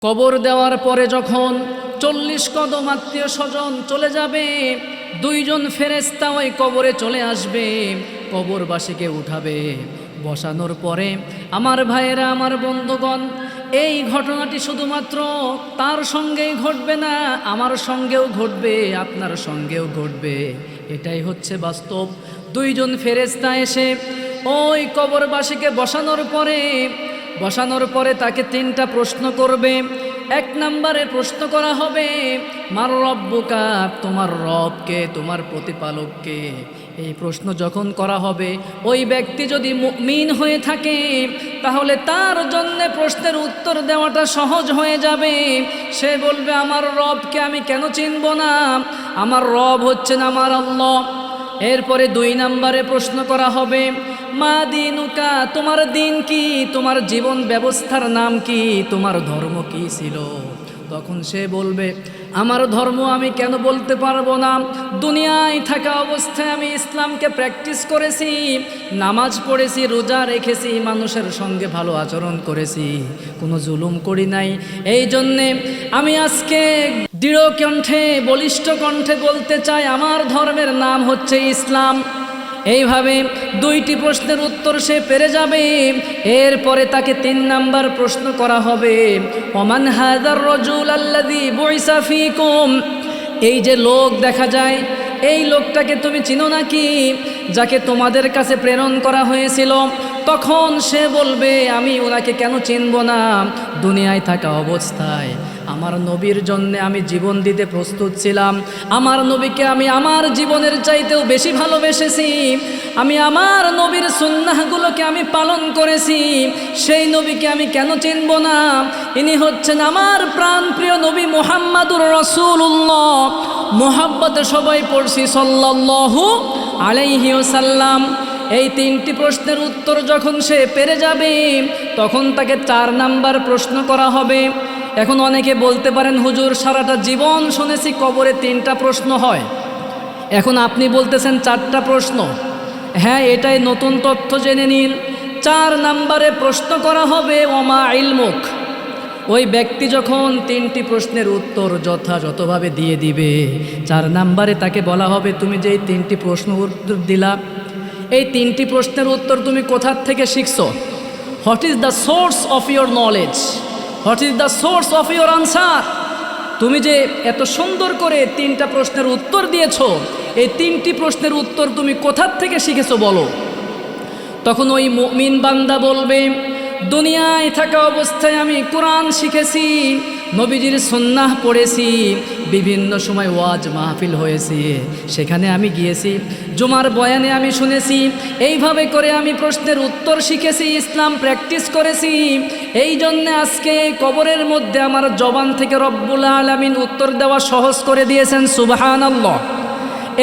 কবর দেওয়ার পরে যখন 40 কদম আত্মীয় স্বজন চলে যাবে, দুইজন ফেরেশতা ওই কবরে চলে আসবে, কবরবাসীকে উঠাবে। বসানোর পরে আমার ভাইয়েরা, আমার বন্ধুগণ, এই ঘটনাটি শুধুমাত্র তার সঙ্গেই ঘটবে না, আমার সঙ্গেও ঘটবে, আপনার সঙ্গেও ঘটবে। এটাই হচ্ছে বাস্তব। দুইজন ফেরেশতা এসে ওই কবরবাসীকে বসানোর পরে তাকে 3টা প্রশ্ন করবে। 1 নম্বরে প্রশ্ন করা হবে, মার রব্বুকা, তোমার রবকে, তোমার প্রতিপালককে। এই প্রশ্ন যখন করা হবে, ওই ব্যক্তি যদি মুমিন হয়ে থাকে তাহলে তার জন্য প্রশ্নের উত্তর দেওয়াটা সহজ হয়ে যাবে। সে বলবে, আমার রবকে আমি কেন চিনব না, আমার রব হচ্ছেন আমার আল্লাহ। এরপরে 2 নম্বরে প্রশ্ন করা হবে, মা দিনুকা, তোমার দিন কি, তোমার জীবন ব্যবস্থার নাম কি, তোমার ধর্ম কি ছিল। তখন সে বলবে, আমার ধর্ম আমি কেন বলতে পারবো না, দুনিয়ায় থাকা অবস্থায় আমি ইসলামকে প্র্যাকটিস করেছি, নামাজ পড়েছি, রোজা রেখেছি, মানুষের সঙ্গে ভালো আচরণ করেছি, কোনো জুলুম করি নাই। এই জন্যে আমি আজকে দৃঢ় কণ্ঠে, বলিষ্ঠ কণ্ঠে বলতে চাই, আমার ধর্মের নাম হচ্ছে ইসলাম। এইভাবে 2টি প্রশ্নের উত্তর সে পেরে যাবে। এরপরে তাকে 3 নাম্বার প্রশ্ন করা হবে, ওমান হাযার রাজুল আল্লাযী বুইসা ফীকুম, এই যে লোক দেখা যায়, এই লোকটাকে তুমি চিনো নাকি, যাকে তোমাদের কাছে প্রেরণ করা হয়েছিল। তখন সে বলবে, আমি ওনাকে কেন চিনব না, দুনিয়ায় থাকা অবস্থায় আমার নবীর জন্য আমি জীবন দিতে প্রস্তুত ছিলাম, আমার নবীকে আমি আমার জীবনের চাইতেও বেশি ভালোবেসেছি, আমি আমার নবীর সুন্নাহগুলোকে আমি পালন করেছি, সেই নবীকে আমি কেন চিনব না। ইনি হচ্ছেন আমার প্রাণপ্রিয় নবী মুহাম্মাদুর রাসূলুল্লাহ। মুহাব্বতে সবাই পড়ছি সাল্লাল্লাহু আলাইহি ওয়াসাল্লাম। এই 3টি প্রশ্নের উত্তর যখন সে পেরে যাবে, তখন তাকে 4 নাম্বার প্রশ্ন করা হবে। এখন অনেকে বলতে পারেন, হুজুর সারাটা জীবন শুনেছি কবরে 3টা প্রশ্ন হয়, এখন আপনি বলতেছেন 4টা প্রশ্ন। হ্যাঁ, এটাই নতুন তথ্য, জেনে নিন। 4 নাম্বারে প্রশ্ন করা হবে, ওমা ইলমুক। ওই ব্যক্তি যখন 3টি প্রশ্নের উত্তর যথাযথভাবে দিয়ে দিবে, 4 নাম্বারে তাকে বলা হবে, তুমি যে 3টি প্রশ্ন উত্তর দিলা, এই 3টি প্রশ্নের উত্তর তুমি কোথা থেকে শিখছো? What is the source of your knowledge, what is the source of your answer. তুমি যে এত সুন্দর করে 3টা প্রশ্নের উত্তর দিয়েছো, এই 3টি প্রশ্নের উত্তর তুমি কোথা থেকে শিখেছো বলো। তখন ওই মুমিন বান্দা বলবে, দুনিয়ায় থাকা অবস্থায় আমি কোরআন শিখেছি, নবীজির সুন্নাহ পড়েছি, বিভিন্ন সময় ওয়াজ মাহফিল হয়েছে, সেখানে আমি গিয়েছি, জুমার বয়ানে আমি শুনেছি, এইভাবে করে আমি প্রশ্নের উত্তর শিখেছি, ইসলাম প্র্যাকটিস করেছি। এই জন্যে আজকে কবরের মধ্যে আমার জবান থেকে রব্বুল আলামিন উত্তর দেওয়া সহজ করে দিয়েছেন, সুবহানাল্লাহ।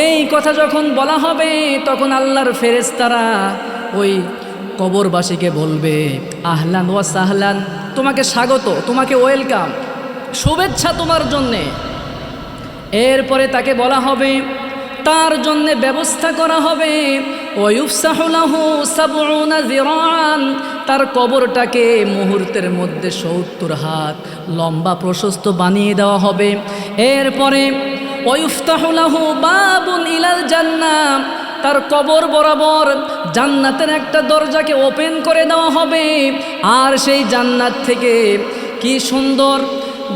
এই কথা যখন বলা হবে, তখন আল্লাহর ফেরেশতারা ওই কবরবাসীকে বলবে, আহলান ওয়া সাহলান, তোমাকে স্বাগত, তোমাকে ওয়েলকাম, শুভেচ্ছা তোমার জন্যে। এরপরে তাকে বলা হবে, তার জন্যে ব্যবস্থা করা হবে, ওয়ুফসাহু লাহু ৭০ যিরাআন, তার কবরটাকে মুহূর্তের মধ্যে ৭০ হাত লম্বা প্রশস্ত বানিয়ে দেওয়া হবে। এরপরে ওয়ুফতাহু লাহু বাবুন ইলাল জান্নাহ, তার কবর বরাবর জান্নাতের একটা দরজাকে ওপেন করে দেওয়া হবে, আর সেই জান্নাত থেকে কি সুন্দর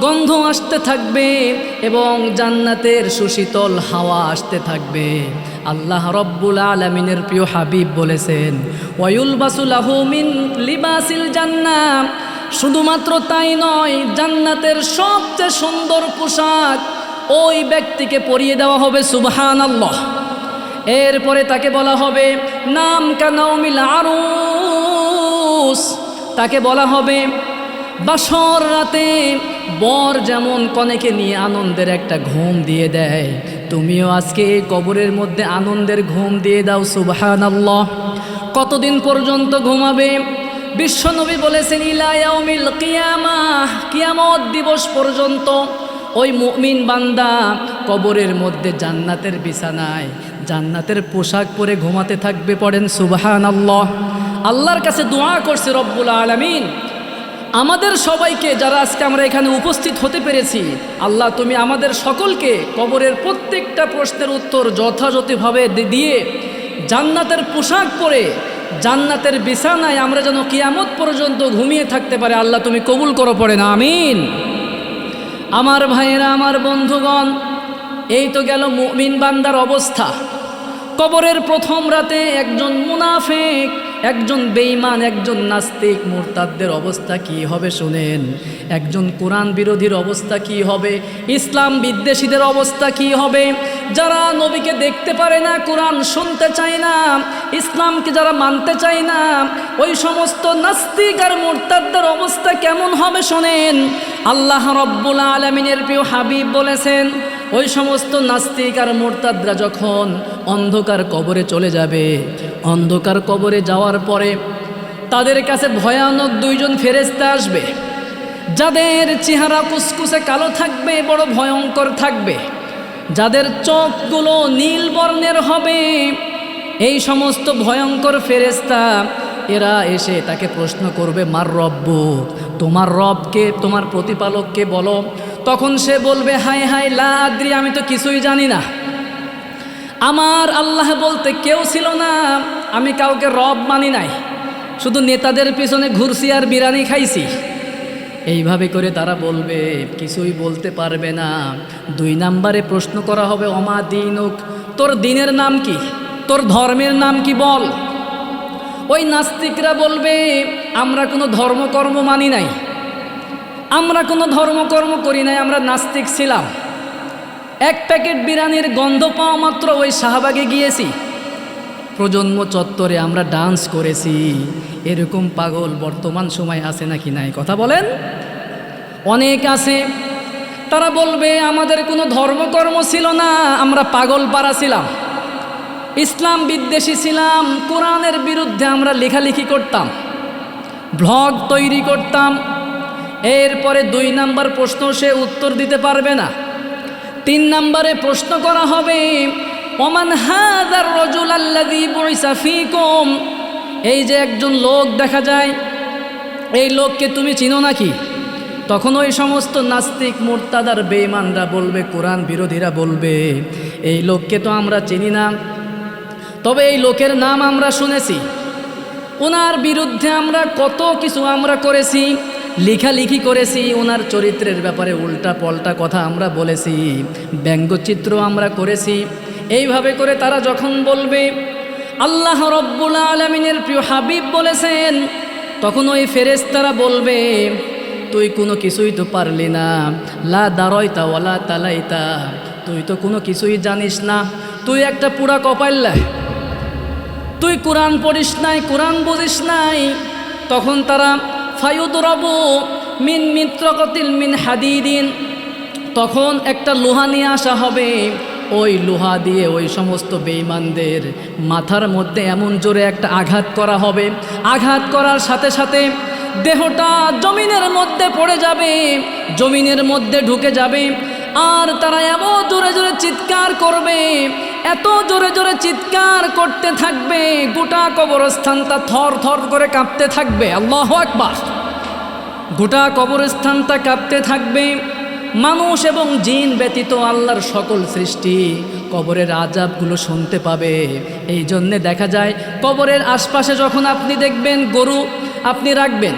গন্ধ আসতে থাকবে এবং জান্নাতের সুশীতল হাওয়া আসতে থাকবে। আল্লাহ রব্বুল আলামিনের প্রিয় হাবিব বলেছেন, ওয়ায়ুলবাসু লাহু মিন লিবাসিল জান্নাহ, শুধুমাত্র তাই নয়, জান্নাতের সবচেয়ে সুন্দর পোশাক ওই ব্যক্তিকে পরিয়ে দেওয়া হবে, সুবহানাল্লাহ। এরপরে তাকে বলা হবে, নাম কানাউমিল আরুস, তাকে বলা হবে, বাসর রাতে বর যেমন কনেকে নিয়ে আনন্দের একটা ঘুম দিয়ে দেয়, তুমিও আজকে এই কবরের মধ্যে আনন্দের ঘুম দিয়ে দাও, সুবহানাল্লাহ। কতদিন পর্যন্ত ঘুমাবে? বিশ্বনবী বলেছেন, ইলা ইয়াউমিল কিয়ামাহ, কিয়ামত দিবস পর্যন্ত ওই মুমিন বান্দা কবরের মধ্যে জান্নাতের বিছানায় জান্নাতের পোশাক পরে ঘুমাতে থাকবে। পড়েন সুবহানাল্লাহ। আল্লাহর কাছে দোয়া করছে রব্বুল আলামিন, আমাদের সবাইকে যারা আজকে আমরা এখানে উপস্থিত হতে পেরেছি, আল্লাহ তুমি আমাদের সকলকে কবরের প্রত্যেকটা প্রশ্নের উত্তর যথাযথভাবে দিয়ে জান্নাতের পোশাক পরে জান্নাতের বিছানায় আমরা যেন কিয়ামত পর্যন্ত ঘুমিয়ে থাকতে পারে আল্লাহ তুমি কবুল করো, পড়ে না আমিন। আমার ভাইয়েরা, আমার বন্ধুগণ, এই তো গেল মুমিন বান্দার অবস্থা। কবরের প্রথম রাতে একজন মুনাফিক, একজন বেঈমান, একজন নাস্তিক মুরতাদদের অবস্থা কি হবে শুনেন। একজন কোরআন বিরোধীর অবস্থা কি হবে, ইসলাম বিদ্বেষীদের অবস্থা কি হবে, যারা নবীকে দেখতে পারে না, কোরআন শুনতে চায় না, ইসলামকে যারা মানতে চায় না, ওই সমস্ত নাস্তিক আর মুরতাদদের অবস্থা কেমন হবে শোনেন। আল্লাহ রব্বুল আলামিনের প্রিয় হাবিব বলেছেন, ওই সমস্ত নাস্তিক আর মুরতাদরা যখন অন্ধকার কবরে চলে যাবে, অন্ধকার কবরে যাওয়ার পরে তাদের কাছে ভয়ানক দুইজন ফেরেশতা আসবে, যাদের চেহারা কুসকুসে কালো থাকবে, বড় ভয়ঙ্কর থাকবে, যাদের চোখগুলো নীল বর্ণের হবে। এই সমস্ত ভয়ঙ্কর ফেরেশতা এরা এসে তাকে প্রশ্ন করবে, মার রব্বু, তোমার রবকে, তোমার প্রতিপালককে বলো। তখন সে বলবে, হায় হায় লা আদ্রি, আমি তো কিছুই জানি না, আমার আল্লাহ বলতে কেউ ছিল না, আমি কাউকে রব মানি নাই, শুধু নেতাদের পিছনে ঘুরছি আর বিরিয়ানি খাইছি। এইভাবে করে তারা বলবে, কিছুই বলতে পারবে না। 2 নম্বরে প্রশ্ন করা হবে, অমা দীনুক, তোর দিনের নাম কি, তোর ধর্মের নাম কি বল। ওই নাস্তিকরা বলবে, আমরা কোনো ধর্মকর্ম মানি নাই, আমরা কোনো ধর্মকর্ম করি নাই, আমরা নাস্তিক ছিলাম। 1 প্যাকেট বিরিয়ানির গন্ধ পাওয়া মাত্র ওই শাহবাগে গিয়েছি, প্রজন্ম চত্বরে আমরা ডান্স করেছি। এরকম পাগল বর্তমান সময় আছে নাকি নাই, কথা বলেন। অনেক আছে, তারা বলবে আমাদের কোনো ধর্মকর্ম ছিল না, আমরা পাগল পাড়া ছিলাম, ইসলাম বিদ্বেষী ছিলাম, কোরআনের বিরুদ্ধে আমরা লেখালেখি করতাম, ব্লগ তৈরি করতাম। এরপরে 2 নম্বর প্রশ্ন সে উত্তর দিতে পারবে না। 3 নম্বরে প্রশ্ন করা হবে, ওমান হাযার রাজুল আল্লাযী বুইসা ফীকুম, এই যে একজন লোক দেখা যায়, এই লোককে তুমি চিনো নাকি। তখন ওই সমস্ত নাস্তিক মুরতাদ আর বেঈমানরা বলবে, কোরআন বিরোধীরা বলবে, এই লোককে তো আমরা চিনি না, তবে এই লোকের নাম আমরা শুনেছি, ওনার বিরুদ্ধে আমরা কত কিছু আমরা করেছি, লেখালেখি করেছি, ওনার চরিত্রের ব্যাপারে উল্টা পাল্টা কথা আমরা বলেছি, ব্যঙ্গচিত্র আমরা করেছি। এইভাবে করে তারা যখন বলবে, আল্লাহ রব্বুল আলামিনের প্রিয় হাবিব বলেছেন, তখন ওই ফেরেশতারা বলবে, তুই কোনো কিছুই তো পারলি না, লা দারাইতা ওয়ালা তালাইতা, তুই তো কোনো কিছুই জানিস না, তুই একটা পুরা কপাইল্লা, তুই কোরআন পড়িস নাই, কোরআন বুঝিস নাই। তখন তারা ফায়ুদরাবু মিন মিত্রকতিল মিন হাদিদিন, তখন একটা লোহা নিয়ে আসা হবে, ওই লোহা দিয়ে ওই সমস্ত বেঈমানদের মাথার মধ্যে এমন জোরে একটা আঘাত করা হবে, আঘাত করার সাথে সাথে দেহটা জমিনের মধ্যে পড়ে যাবে, জমিনের মধ্যে ঢুকে যাবে। আর তারা এমন জোরে জোরে চিৎকার করবে, এত জোরে জোরে চিৎকার করতে থাকবে, গোটা কবরস্থানটা থর থর করে কাঁপতে থাকবে। আল্লাহু আকবার। গোটা কবরস্থানটা কাঁপতে থাকবে। মানুষ এবং জিন ব্যতীত আল্লাহর সকল সৃষ্টি কবরের আযাবগুলো শুনতে পাবে। এই জন্যে দেখা যায় কবরের আশপাশে যখন আপনি দেখবেন গরু আপনি রাখবেন,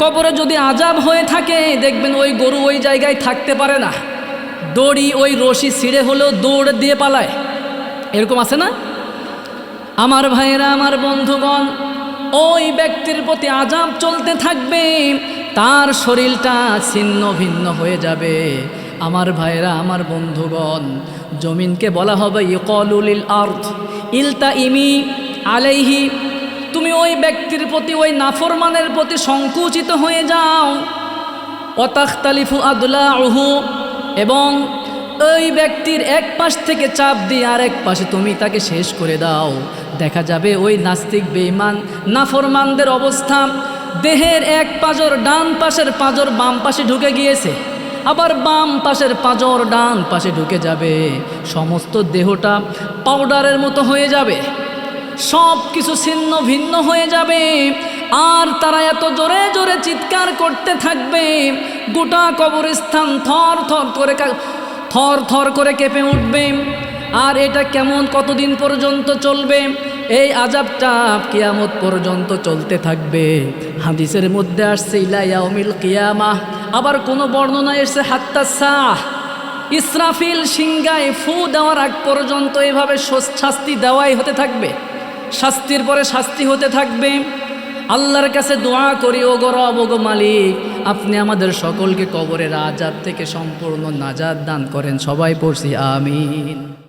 কবরে যদি আযাব হয়ে থাকে দেখবেন ওই গরু ওই জায়গায় থাকতে পারে না, দড়ি ওই রশি ছিঁড়ে হলেও দৌড় দিয়ে পালায়। এরকম আছে না? আমার ভাইয়েরা, আমার বন্ধুগণ, ওই ব্যক্তির প্রতি আযাব চলতে থাকবে, তার শরীরটা ছিন্ন ভিন্ন হয়ে যাবে। আমার ভাইয়েরা, আমার বন্ধুগণ, জমিনকে বলা হবে ইকলুলিল আরদ ইলতাইমি আলাইহি, তুমি ওই ব্যক্তির প্রতি, ওই নাফরমানের প্রতি সংকুচিত হয়ে যাও। ওয়াতাখতালিফু আদলাউহু, এবং ওই ব্যক্তির এক পাশ থেকে চাপ দিয়ে আরেক পাশে তুমি তাকে শেষ করে দাও। দেখা যাবে ওই নাস্তিক বেঈমান নাফরমানদের অবস্থা, দেহের এক পাঁজর ডান পাশের পাঁজর বাম পাশে ঢুকে গিয়েছে, আবার বাম পাশের পাঁজর ডান পাশে ঢুকে যাবে, সমস্ত দেহটা পাউডারের মতো হয়ে যাবে, সব কিছু ছিন্ন ভিন্ন হয়ে যাবে। আর তারা এত জোরে জোরে চিৎকার করতে থাকবে, গোটা কবরস্থান থর থর করে কেঁপে উঠবে। আর এটা কেমন কতদিন পর্যন্ত চলবে? এই আযাবটা কিয়ামত পর্যন্ত চলতে থাকবে। হাদিসের মধ্যে আসছে ইলা ইয়াউমিল কিয়ামাহ, আবার কোনো বর্ণনা এসেছে হাত্তা সাহ, ইসরাফিল সিংগায় ফু দেওয়ার আগ পর্যন্ত এভাবে শাস্তি দেওয়াই হতে থাকবে, শাস্তির পরে শাস্তি হতে থাকবে। আল্লাহর কাছে দোয়া করি, ও গো রব, ও গো মালিক, আপনি আমাদের সকলকে কবরের আযাব থেকে সম্পূর্ণ নাজাত দান করেন। সবাই পড়ছি আমিন।